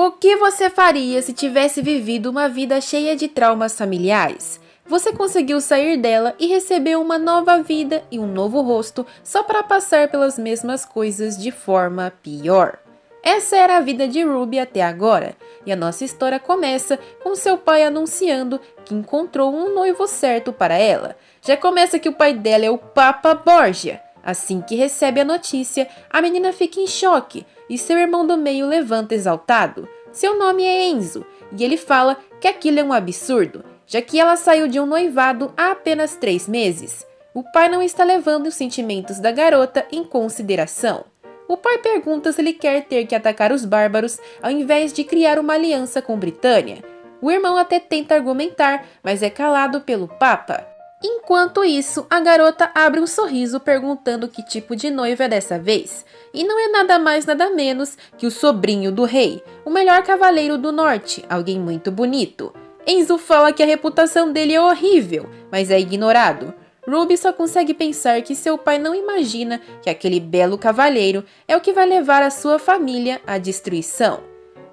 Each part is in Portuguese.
O que você faria se tivesse vivido uma vida cheia de traumas familiares? Você conseguiu sair dela e recebeu uma nova vida e um novo rosto só para passar pelas mesmas coisas de forma pior. Essa era a vida de Ruby até agora, e a nossa história começa com seu pai anunciando que encontrou um noivo certo para ela. Já começa que o pai dela é o Papa Borgia. Assim que recebe a notícia, a menina fica em choque e seu irmão do meio levanta exaltado. Seu nome é Enzo e ele fala que aquilo é um absurdo, já que ela saiu de um noivado há apenas 3 meses. O pai não está levando os sentimentos da garota em consideração. O pai pergunta se ele quer ter que atacar os bárbaros ao invés de criar uma aliança com Britânia. O irmão até tenta argumentar, mas é calado pelo Papa. Enquanto isso, a garota abre um sorriso perguntando que tipo de noiva é dessa vez. E não é nada mais nada menos que o sobrinho do rei, o melhor cavaleiro do norte, alguém muito bonito. Enzo fala que a reputação dele é horrível, mas é ignorado. Ruby só consegue pensar que seu pai não imagina que aquele belo cavalheiro é o que vai levar a sua família à destruição.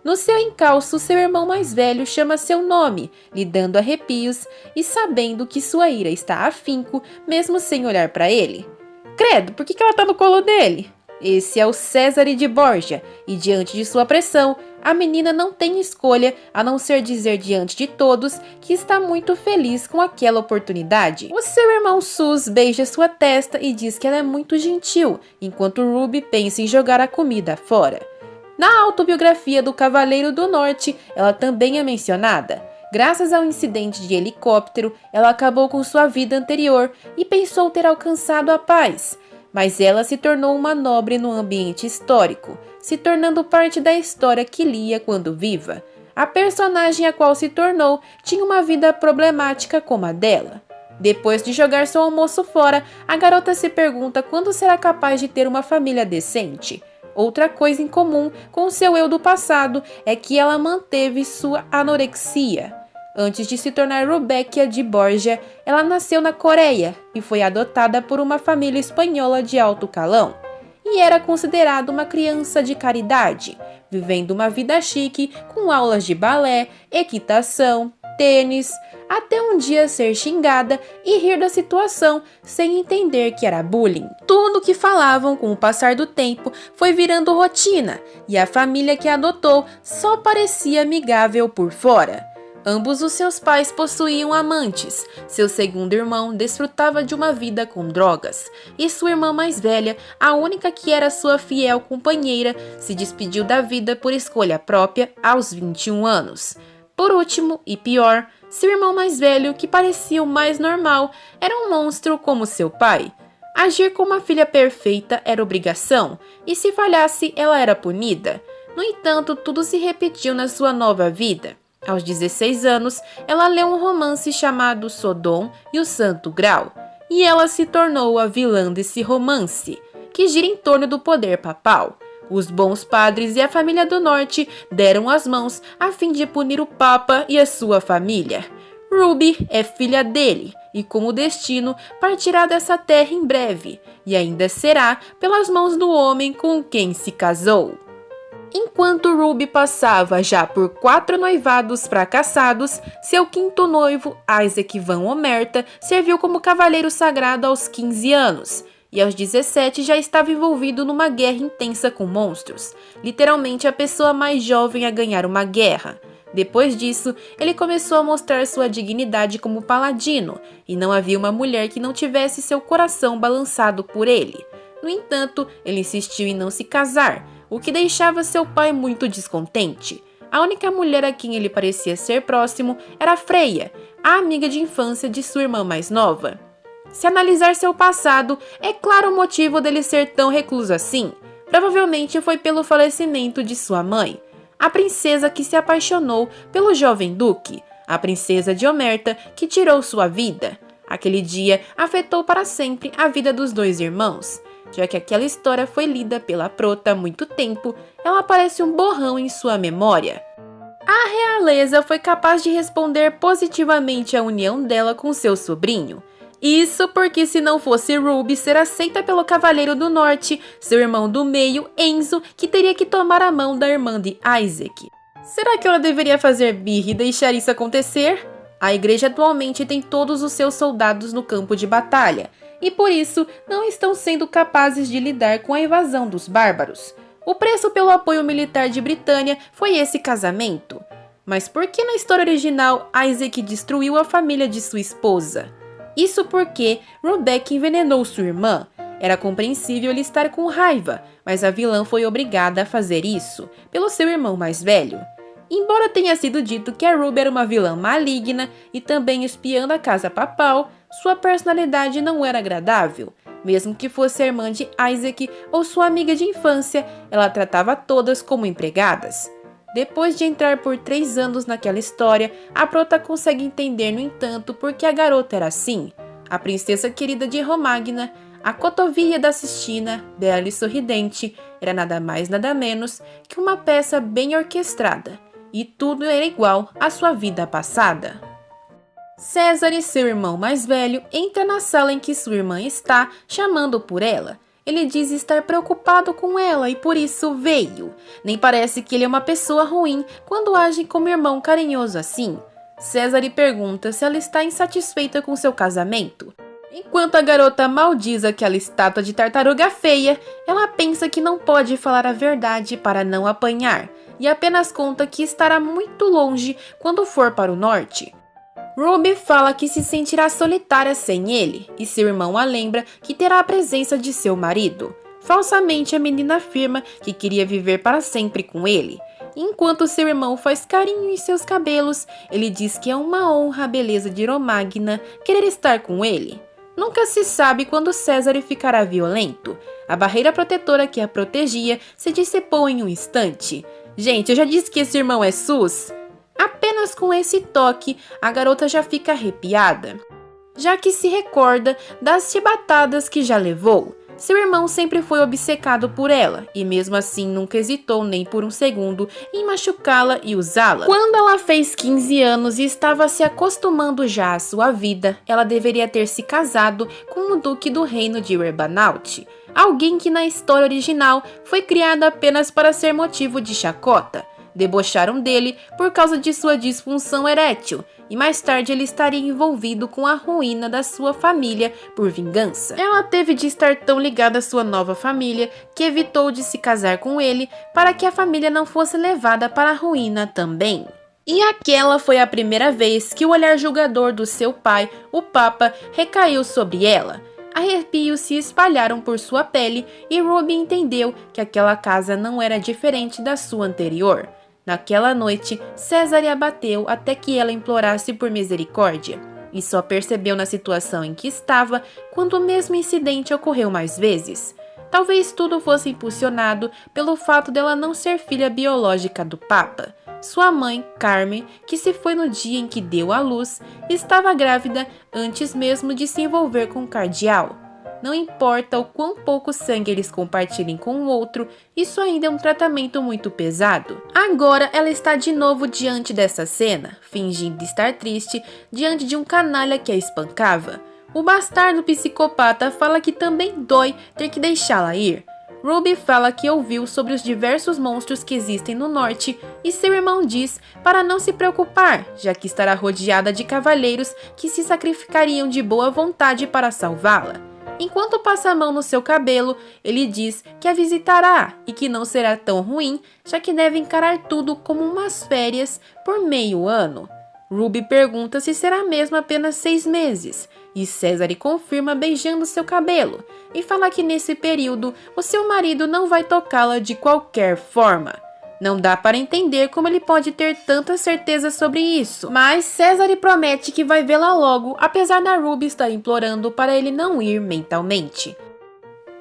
No seu encalço, seu irmão mais velho chama seu nome, lhe dando arrepios e sabendo que sua ira está afinco, mesmo sem olhar para ele. Credo, por que ela tá no colo dele? Esse é o Cesare de Borgia, e diante de sua pressão, a menina não tem escolha a não ser dizer diante de todos que está muito feliz com aquela oportunidade. O seu irmão Sus beija sua testa e diz que ela é muito gentil, enquanto Ruby pensa em jogar a comida fora. Na autobiografia do Cavaleiro do Norte, ela também é mencionada. Graças ao incidente de helicóptero, ela acabou com sua vida anterior e pensou ter alcançado a paz. Mas ela se tornou uma nobre no ambiente histórico, se tornando parte da história que lia quando viva. A personagem a qual se tornou tinha uma vida problemática como a dela. Depois de jogar seu almoço fora, a garota se pergunta quando será capaz de ter uma família decente. Outra coisa em comum com seu eu do passado é que ela manteve sua anorexia. Antes de se tornar Rubécia de Borgia, ela nasceu na Coreia e foi adotada por uma família espanhola de alto calão. E era considerada uma criança de caridade, vivendo uma vida chique com aulas de balé, equitação, tênis, até um dia ser xingada e rir da situação sem entender que era bullying. Tudo que falavam com o passar do tempo foi virando rotina e a família que a adotou só parecia amigável por fora. Ambos os seus pais possuíam amantes, seu segundo irmão desfrutava de uma vida com drogas, e sua irmã mais velha, a única que era sua fiel companheira, se despediu da vida por escolha própria aos 21 anos. Por último, e pior, seu irmão mais velho, que parecia o mais normal, era um monstro como seu pai. Agir como uma filha perfeita era obrigação, e se falhasse, ela era punida. No entanto, tudo se repetiu na sua nova vida. Aos 16 anos, ela leu um romance chamado Sodom e o Santo Grau, e ela se tornou a vilã desse romance, que gira em torno do poder papal. Os bons padres e a família do norte deram as mãos a fim de punir o Papa e a sua família. Ruby é filha dele e, com o destino, partirá dessa terra em breve, e ainda será pelas mãos do homem com quem se casou. Enquanto Ruby passava já por 4 noivados fracassados, seu quinto noivo, Isaac Van Omerta, serviu como cavaleiro sagrado aos 15 anos. E aos 17 já estava envolvido numa guerra intensa com monstros, literalmente a pessoa mais jovem a ganhar uma guerra. Depois disso, ele começou a mostrar sua dignidade como paladino, e não havia uma mulher que não tivesse seu coração balançado por ele. No entanto, ele insistiu em não se casar, o que deixava seu pai muito descontente. A única mulher a quem ele parecia ser próximo era Freya, a amiga de infância de sua irmã mais nova. Se analisar seu passado, é claro o motivo dele ser tão recluso assim. Provavelmente foi pelo falecimento de sua mãe, a princesa que se apaixonou pelo jovem duque, a princesa de Omerta que tirou sua vida. Aquele dia afetou para sempre a vida dos 2 irmãos. Já que aquela história foi lida pela prota há muito tempo, ela parece um borrão em sua memória. A realeza foi capaz de responder positivamente à união dela com seu sobrinho. Isso porque se não fosse Ruby ser aceita pelo Cavaleiro do Norte, seu irmão do meio, Enzo, que teria que tomar a mão da irmã de Isaac. Será que ela deveria fazer birra e deixar isso acontecer? A igreja atualmente tem todos os seus soldados no campo de batalha, e por isso não estão sendo capazes de lidar com a invasão dos bárbaros. O preço pelo apoio militar de Britânia foi esse casamento. Mas por que na história original Isaac destruiu a família de sua esposa? Isso porque Rebecca envenenou sua irmã. Era compreensível ele estar com raiva, mas a vilã foi obrigada a fazer isso pelo seu irmão mais velho. Embora tenha sido dito que a Ruby era uma vilã maligna e também espiando a casa papal, sua personalidade não era agradável. Mesmo que fosse a irmã de Isaac ou sua amiga de infância, ela tratava todas como empregadas. Depois de entrar por 3 anos naquela história, a prota consegue entender, no entanto, por que a garota era assim. A princesa querida de Romagna, a cotovia da Sistina, bela e sorridente, era nada mais nada menos que uma peça bem orquestrada. E tudo era igual à sua vida passada. César, seu irmão mais velho, entra na sala em que sua irmã está, chamando por ela. Ele diz estar preocupado com ela e por isso veio. Nem parece que ele é uma pessoa ruim quando age como irmão carinhoso assim. César lhe pergunta se ela está insatisfeita com seu casamento. Enquanto a garota maldiz aquela estátua de tartaruga feia, ela pensa que não pode falar a verdade para não apanhar, e apenas conta que estará muito longe quando for para o norte. Ruby fala que se sentirá solitária sem ele, e seu irmão a lembra que terá a presença de seu marido. Falsamente, a menina afirma que queria viver para sempre com ele. Enquanto seu irmão faz carinho em seus cabelos, ele diz que é uma honra a beleza de Romagna querer estar com ele. Nunca se sabe quando César ficará violento. A barreira protetora que a protegia se dissipou em um instante. Gente, eu já disse que esse irmão é sus? Apenas com esse toque, a garota já fica arrepiada, já que se recorda das chibatadas que já levou. Seu irmão sempre foi obcecado por ela, e mesmo assim nunca hesitou nem por um segundo em machucá-la e usá-la. Quando ela fez 15 anos e estava se acostumando já à sua vida, ela deveria ter se casado com o duque do reino de Urbanaut, alguém que na história original foi criado apenas para ser motivo de chacota. Debocharam dele por causa de sua disfunção erétil, e mais tarde ele estaria envolvido com a ruína da sua família por vingança. Ela teve de estar tão ligada à sua nova família que evitou de se casar com ele para que a família não fosse levada para a ruína também. E aquela foi a primeira vez que o olhar julgador do seu pai, o Papa, recaiu sobre ela. Arrepios se espalharam por sua pele e Ruby entendeu que aquela casa não era diferente da sua anterior. Naquela noite, César a abateu até que ela implorasse por misericórdia, e só percebeu na situação em que estava quando o mesmo incidente ocorreu mais vezes. Talvez tudo fosse impulsionado pelo fato dela não ser filha biológica do Papa. Sua mãe, Carmen, que se foi no dia em que deu à luz, estava grávida antes mesmo de se envolver com o cardeal. Não importa o quão pouco sangue eles compartilhem com o outro, isso ainda é um tratamento muito pesado. Agora ela está de novo diante dessa cena, fingindo estar triste diante de um canalha que a espancava. O bastardo psicopata fala que também dói ter que deixá-la ir. Ruby fala que ouviu sobre os diversos monstros que existem no norte e seu irmão diz para não se preocupar, já que estará rodeada de cavaleiros que se sacrificariam de boa vontade para salvá-la. Enquanto passa a mão no seu cabelo, ele diz que a visitará e que não será tão ruim, já que deve encarar tudo como umas férias por meio ano. Ruby pergunta se será mesmo apenas 6 meses, e César confirma beijando seu cabelo, e fala que nesse período o seu marido não vai tocá-la de qualquer forma. Não dá para entender como ele pode ter tanta certeza sobre isso, mas César promete que vai vê-la logo, apesar da Ruby estar implorando para ele não ir mentalmente.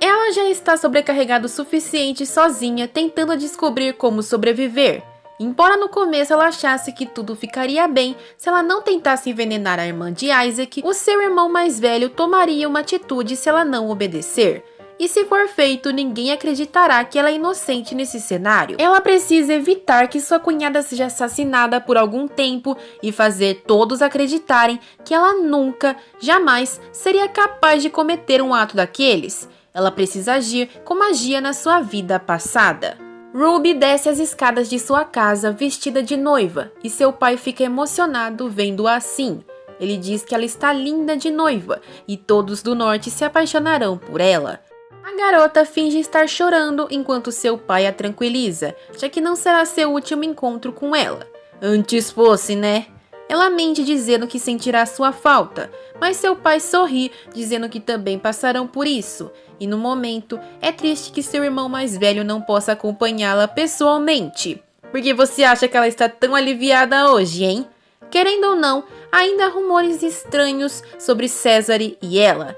Ela já está sobrecarregada o suficiente sozinha, tentando descobrir como sobreviver. Embora no começo ela achasse que tudo ficaria bem se ela não tentasse envenenar a irmã de Isaac, o seu irmão mais velho tomaria uma atitude se ela não obedecer. E se for feito, ninguém acreditará que ela é inocente nesse cenário. Ela precisa evitar que sua cunhada seja assassinada por algum tempo e fazer todos acreditarem que ela nunca, jamais, seria capaz de cometer um ato daqueles. Ela precisa agir como agia na sua vida passada. Ruby desce as escadas de sua casa vestida de noiva e seu pai fica emocionado vendo-a assim. Ele diz que ela está linda de noiva e todos do norte se apaixonarão por ela. A garota finge estar chorando enquanto seu pai a tranquiliza, já que não será seu último encontro com ela. Antes fosse, né? Ela mente dizendo que sentirá sua falta, mas seu pai sorri dizendo que também passarão por isso. E no momento, é triste que seu irmão mais velho não possa acompanhá-la pessoalmente. Por que você acha que ela está tão aliviada hoje, hein? Querendo ou não, ainda há rumores estranhos sobre Césare e ela.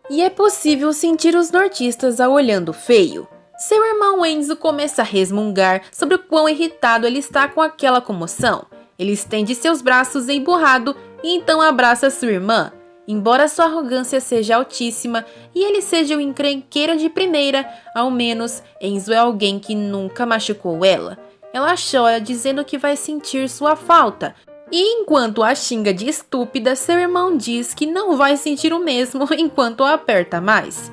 E é possível sentir os nortistas a olhando feio. Seu irmão Enzo começa a resmungar sobre o quão irritado ele está com aquela comoção. Ele estende seus braços emburrado e então abraça sua irmã. Embora sua arrogância seja altíssima e ele seja um encrenqueiro de primeira, ao menos Enzo é alguém que nunca machucou ela. Ela chora dizendo que vai sentir sua falta. E enquanto a xinga de estúpida, seu irmão diz que não vai sentir o mesmo enquanto a aperta mais.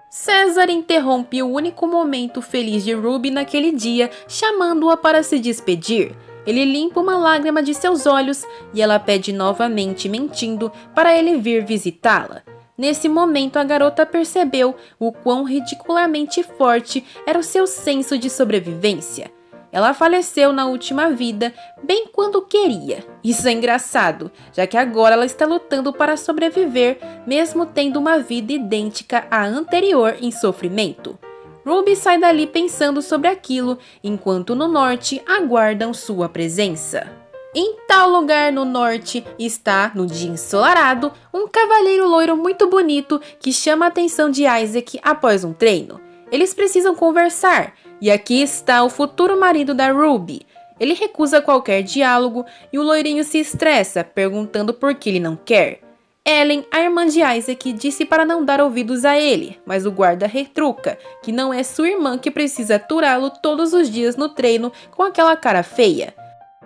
César interrompe o único momento feliz de Ruby naquele dia, chamando-a para se despedir. Ele limpa uma lágrima de seus olhos e ela pede novamente, mentindo, para ele vir visitá-la. Nesse momento, a garota percebeu o quão ridiculamente forte era o seu senso de sobrevivência. Ela faleceu na última vida, bem quando queria. Isso é engraçado, já que agora ela está lutando para sobreviver, mesmo tendo uma vida idêntica à anterior em sofrimento. Ruby sai dali pensando sobre aquilo, enquanto no norte aguardam sua presença. Em tal lugar no norte está, no dia ensolarado, um cavalheiro loiro muito bonito que chama a atenção de Isaac após um treino. Eles precisam conversar, e aqui está o futuro marido da Ruby. Ele recusa qualquer diálogo e o loirinho se estressa, perguntando por que ele não quer. Ellen, a irmã de Isaac, disse para não dar ouvidos a ele, mas o guarda retruca que não é sua irmã que precisa aturá-lo todos os dias no treino com aquela cara feia.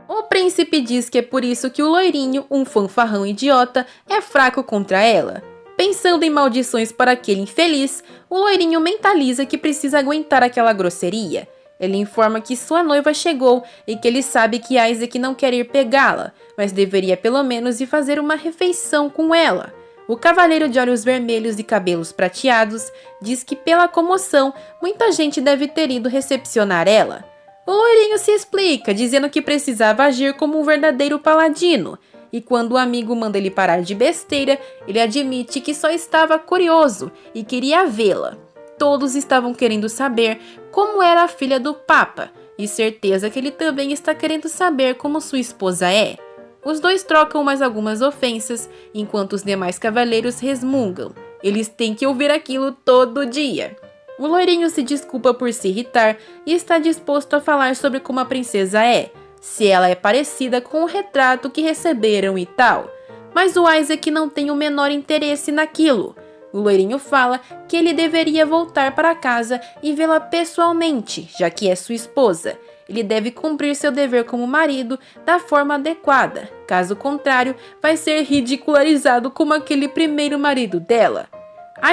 O príncipe diz que é por isso que o loirinho, um fanfarrão idiota, é fraco contra ela. Pensando em maldições para aquele infeliz, o loirinho mentaliza que precisa aguentar aquela grosseria. Ele informa que sua noiva chegou e que ele sabe que Isaac não quer ir pegá-la, mas deveria pelo menos ir fazer uma refeição com ela. O cavaleiro de olhos vermelhos e cabelos prateados diz que pela comoção, muita gente deve ter ido recepcionar ela. O loirinho se explica, dizendo que precisava agir como um verdadeiro paladino. E quando o amigo manda ele parar de besteira, ele admite que só estava curioso e queria vê-la. Todos estavam querendo saber como era a filha do Papa, e certeza que ele também está querendo saber como sua esposa é. Os dois trocam mais algumas ofensas, enquanto os demais cavaleiros resmungam. Eles têm que ouvir aquilo todo dia. O loirinho se desculpa por se irritar e está disposto a falar sobre como a princesa é, se ela é parecida com o retrato que receberam e tal. Mas o Isaac não tem o menor interesse naquilo. O loirinho fala que ele deveria voltar para casa e vê-la pessoalmente, já que é sua esposa. Ele deve cumprir seu dever como marido da forma adequada. Caso contrário, vai ser ridicularizado como aquele primeiro marido dela.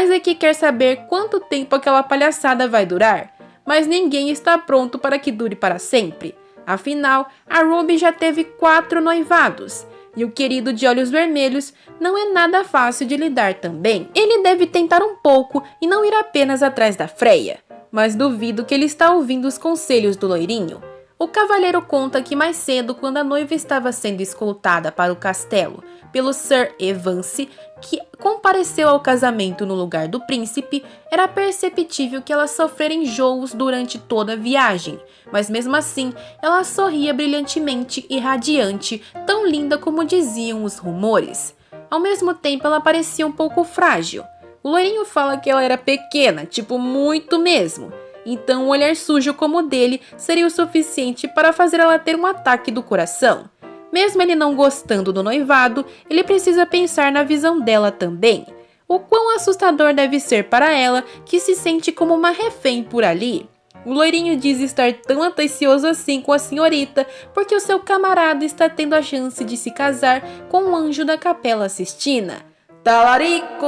Isaac quer saber quanto tempo aquela palhaçada vai durar, mas ninguém está pronto para que dure para sempre. Afinal, a Ruby já teve 4 noivados. E o querido de olhos vermelhos não é nada fácil de lidar também. Ele deve tentar um pouco e não ir apenas atrás da Freya. Mas duvido que ele está ouvindo os conselhos do loirinho. O cavaleiro conta que mais cedo, quando a noiva estava sendo escoltada para o castelo pelo Sir Evance, que compareceu ao casamento no lugar do príncipe, era perceptível que ela sofrera enjoos durante toda a viagem, mas mesmo assim ela sorria brilhantemente e radiante, tão linda como diziam os rumores. Ao mesmo tempo ela parecia um pouco frágil. O loirinho fala que ela era pequena, tipo muito mesmo. Então um olhar sujo como o dele seria o suficiente para fazer ela ter um ataque do coração. Mesmo ele não gostando do noivado, ele precisa pensar na visão dela também. O quão assustador deve ser para ela, que se sente como uma refém por ali. O loirinho diz estar tão atencioso assim com a senhorita, porque o seu camarada está tendo a chance de se casar com o anjo da Capela Sistina. talarico!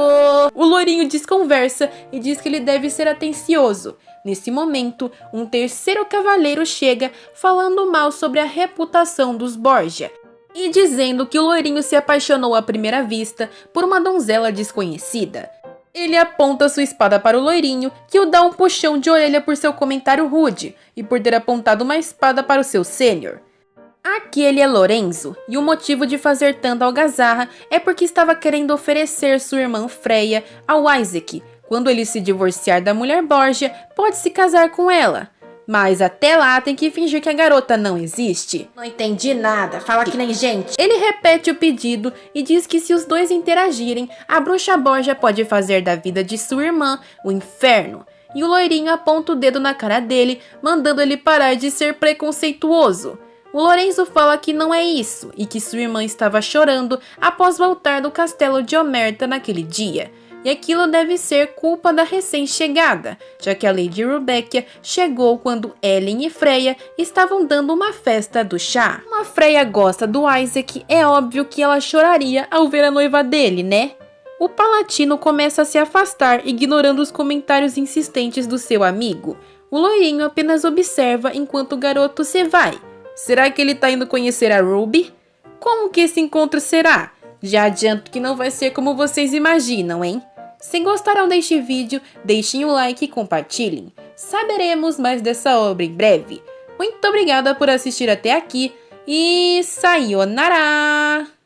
O loirinho desconversa e diz que ele deve ser atencioso. Nesse momento, um terceiro cavaleiro chega falando mal sobre a reputação dos Borgia e dizendo que o loirinho se apaixonou à primeira vista por uma donzela desconhecida. Ele aponta sua espada para o loirinho, que o dá um puxão de orelha por seu comentário rude e por ter apontado uma espada para o seu sênior. Aquele é Lorenzo, e o motivo de fazer tanta algazarra é porque estava querendo oferecer sua irmã Freya ao Isaac. Quando ele se divorciar da mulher Borgia, pode se casar com ela. Mas até lá tem que fingir que a garota não existe. Não entendi nada, fala que nem gente. Ele repete o pedido e diz que se os dois interagirem, a bruxa Borgia pode fazer da vida de sua irmã o inferno. E o loirinho aponta o dedo na cara dele, mandando ele parar de ser preconceituoso. O Lorenzo fala que não é isso e que sua irmã estava chorando após voltar do castelo de Omerta naquele dia. E aquilo deve ser culpa da recém-chegada, já que a Lady Rubeckia chegou quando Ellen e Freya estavam dando uma festa do chá. Como a Freya gosta do Isaac, é óbvio que ela choraria ao ver a noiva dele, né? O Palatino começa a se afastar, ignorando os comentários insistentes do seu amigo. O loirinho apenas observa enquanto o garoto se vai. Será que ele tá indo conhecer a Ruby? Como que esse encontro será? Já adianto que não vai ser como vocês imaginam, hein? Se gostaram deste vídeo, deixem o like e compartilhem. Saberemos mais dessa obra em breve. Muito obrigada por assistir até aqui e sayonara!